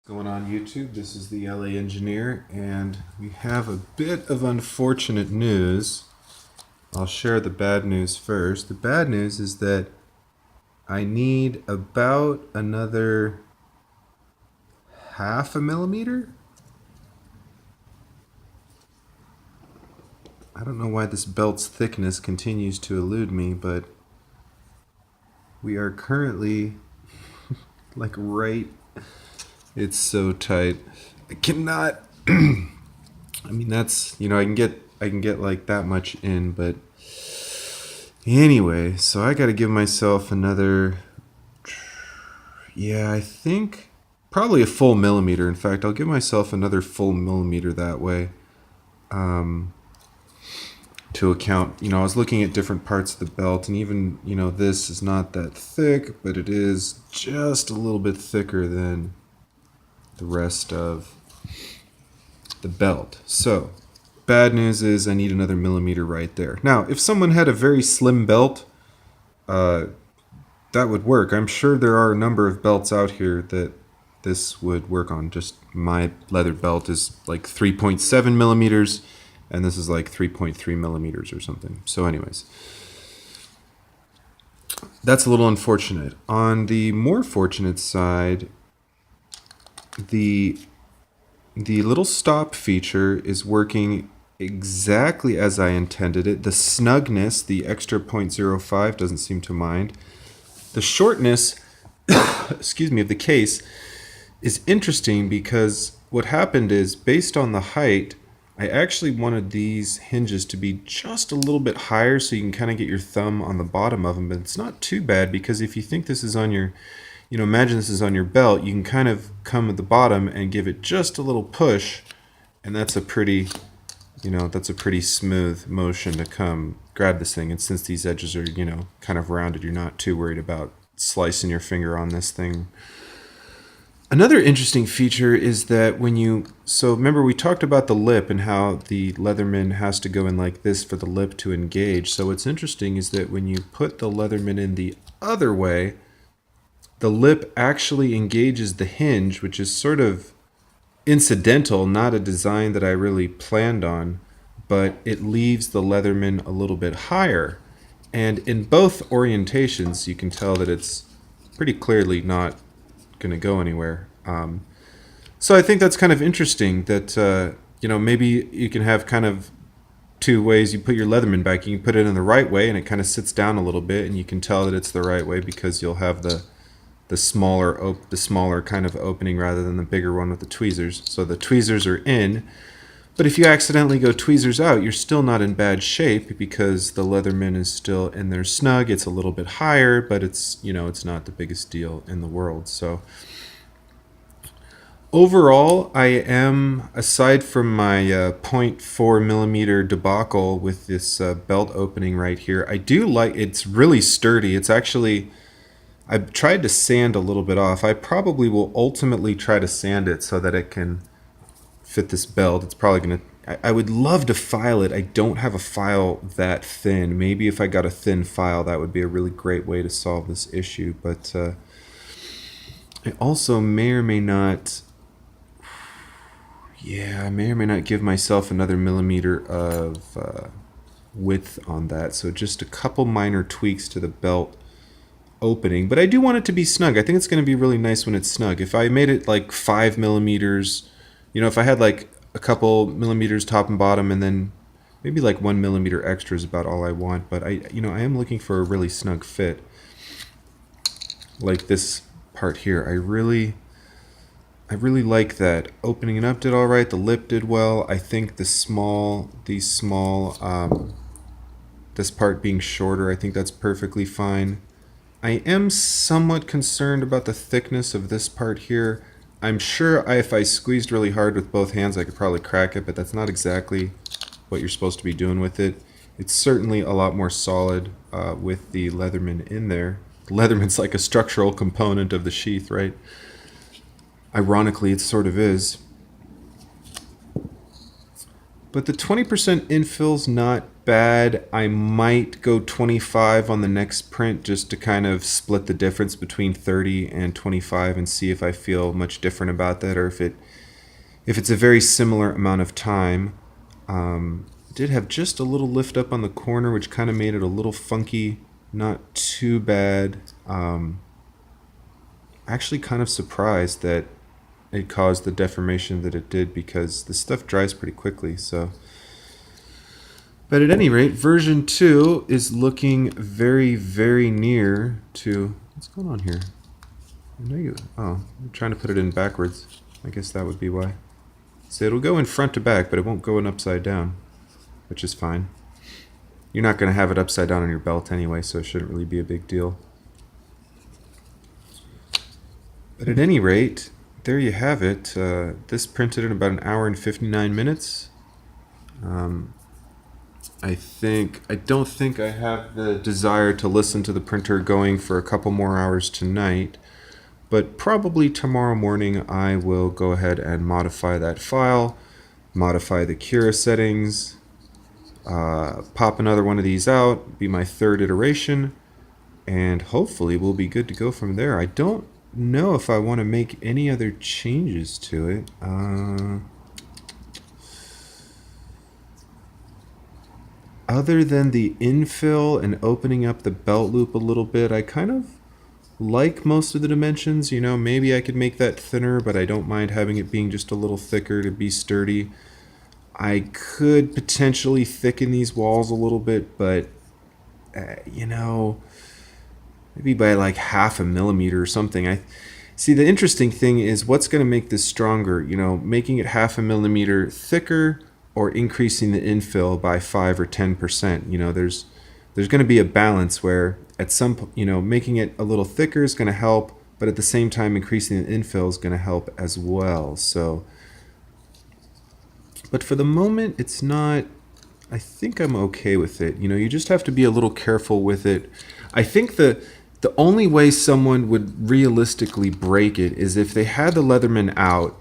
Going on YouTube? This is the LA engineer, and we have a bit of unfortunate news. I'll share the bad news first. The bad news is that I need about another half a millimeter. I don't know why this belt's thickness continues to elude me, but we are currently like right. It's so tight. I cannot. I mean, that's, I can get like that much in, but anyway, so I got to give myself another. Yeah, I think probably a full millimeter. In fact, I'll give myself another full millimeter that way. To account, I was looking at different parts of the belt, and even, this is not that thick, but it is just a little bit thicker than the rest of the belt. So, bad news is I need another millimeter right there. Now, if someone had a very slim belt, that would work. I'm sure there are a number of belts out here that this would work on. Just my leather belt is like 3.7 millimeters, and this is like 3.3 millimeters or something. So anyways, that's a little unfortunate. On the more fortunate side, the little stop feature is working exactly as I intended it. The snugness, the extra 0.05, doesn't seem to mind. The shortness, excuse me, of the case is interesting because what happened is, based on the height, I actually wanted these hinges to be just a little bit higher so you can kind of get your thumb on the bottom of them, but it's not too bad, because if you think this is on your, imagine this is on your belt, you can kind of come at the bottom and give it just a little push, and that's a pretty, that's a pretty smooth motion to come grab this thing. And since these edges are, kind of rounded, you're not too worried about slicing your finger on this thing. Another interesting feature is that so remember we talked about the lip and how the leatherman has to go in like this for the lip to engage. So what's interesting is that when you put the leatherman in the other way, the lip actually engages the hinge, which is sort of incidental, not a design that I really planned on, but it leaves the leatherman a little bit higher. And in both orientations, you can tell that it's pretty clearly not going to go anywhere. So I think that's kind of interesting that, maybe you can have kind of two ways you put your leatherman back. You can put it in the right way, and it kind of sits down a little bit, and you can tell that it's the right way because you'll have the smaller kind of opening rather than the bigger one with the tweezers. So the tweezers are in, but if you accidentally go tweezers out, you're still not in bad shape because the leatherman is still in there snug. It's a little bit higher, but it's, it's not the biggest deal in the world. So overall, I am, aside from my 0.4 millimeter debacle with this belt opening right here, I do like, it's really sturdy. It's actually, I've tried to sand a little bit off. I probably will ultimately try to sand it so that it can fit this belt. It's probably going to, I would love to file it. I don't have a file that thin. Maybe if I got a thin file, that would be a really great way to solve this issue. But I also may or may not, I may or may not give myself another millimeter of width on that. So just a couple minor tweaks to the belt opening, but I do want it to be snug. I think it's going to be really nice when it's snug. If I made it like 5 millimeters, if I had like a couple millimeters top and bottom, and then maybe like 1 millimeter extra is about all I want. But I am looking for a really snug fit. Like this part here, I really like that. Opening it up did all right. The lip did well. I think this part being shorter, I think that's perfectly fine. I am somewhat concerned about the thickness of this part here. I'm sure if I squeezed really hard with both hands, I could probably crack it, but that's not exactly what you're supposed to be doing with it. It's certainly a lot more solid with the leatherman in there. The leatherman's like a structural component of the sheath, right? Ironically, it sort of is. But the 20% infill's not bad. I might go 25 on the next print just to kind of split the difference between 30 and 25 and see if I feel much different about that, or if it's a very similar amount of time. It did have just a little lift up on the corner, which kind of made it a little funky. Not too bad. Actually kind of surprised that it caused the deformation that it did, because the stuff dries pretty quickly. So, but at any rate, version 2 is looking very, very near to... What's going on here? I'm trying to put it in backwards. I guess that would be why. So it'll go in front to back, but it won't go in upside down, which is fine. You're not going to have it upside down on your belt anyway, so it shouldn't really be a big deal. But at any rate, there you have it. This printed in about 1 hour and 59 minutes. I don't think I have the desire to listen to the printer going for a couple more hours tonight, but probably tomorrow morning I will go ahead and modify that file, modify the Cura settings, pop another one of these out, be my 3rd iteration, and hopefully we'll be good to go from there. I don't know if I want to make any other changes to it. Other than the infill and opening up the belt loop a little bit, I kind of like most of the dimensions. You know, maybe I could make that thinner, but I don't mind having it being just a little thicker to be sturdy. I could potentially thicken these walls a little bit, but you know, maybe by like 0.5 millimeter or something. I see, the interesting thing is what's going to make this stronger, you know, making it 0.5 millimeter thicker or increasing the infill by 5 or 10%. You know, there's going to be a balance where at some, you know, making it a little thicker is going to help, but at the same time increasing the infill is going to help as well. So, but for the moment, it's not, I think I'm okay with it. You know, you just have to be a little careful with it. I think the only way someone would realistically break it is if they had the leatherman out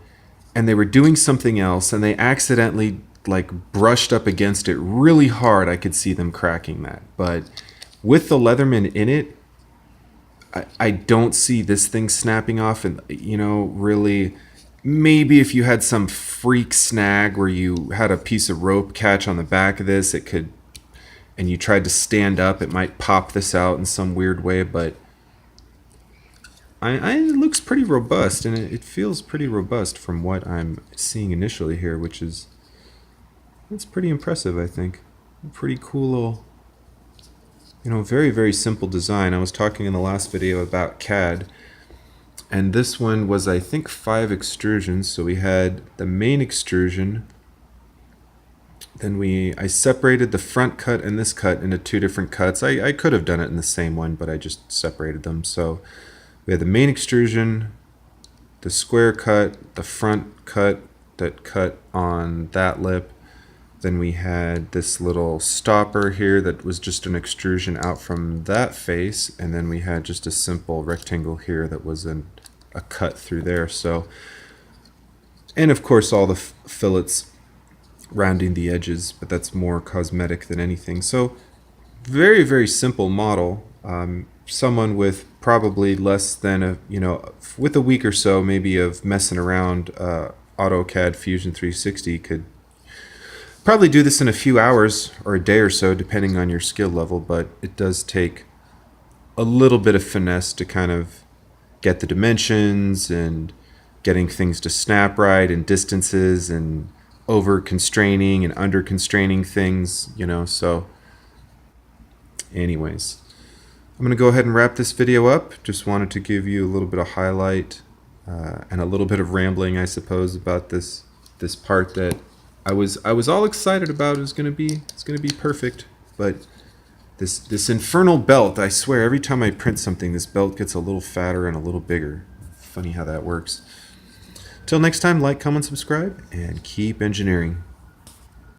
and they were doing something else and they accidentally like brushed up against it really hard. I could see them cracking that. But with the leatherman in it, I don't see this thing snapping off. And, you know, really, maybe if you had some freak snag where you had a piece of rope catch on the back of this, it could, and you tried to stand up, it might pop this out in some weird way. But it looks pretty robust, and it feels pretty robust from what I'm seeing initially here, which is, it's pretty impressive, I think. Pretty cool little, you know, very, very simple design. I was talking in the last video about CAD, and this one was, I think, 5 extrusions. So we had the main extrusion, then I separated the front cut and this cut into 2 different cuts. I could have done it in the same one, but I just separated them. So we had the main extrusion, the square cut, the front cut that cut on that lip. Then we had this little stopper here that was just an extrusion out from that face, and then we had just a simple rectangle here that was a cut through there. So, and of course all the fillets rounding the edges, but that's more cosmetic than anything. So very, very simple model. Someone with probably less than with a week or so maybe of messing around AutoCAD Fusion 360 could probably do this in a few hours or a day or so, depending on your skill level. But it does take a little bit of finesse to kind of get the dimensions and getting things to snap right, and distances, and over constraining and under constraining things, you know. So anyways, I'm going to go ahead and wrap this video up. Just wanted to give you a little bit of highlight and a little bit of rambling, I suppose, about this part that I was all excited about. It's gonna be perfect. But this infernal belt, I swear, every time I print something, this belt gets a little fatter and a little bigger. Funny how that works. Till next time, like, comment, subscribe, and keep engineering.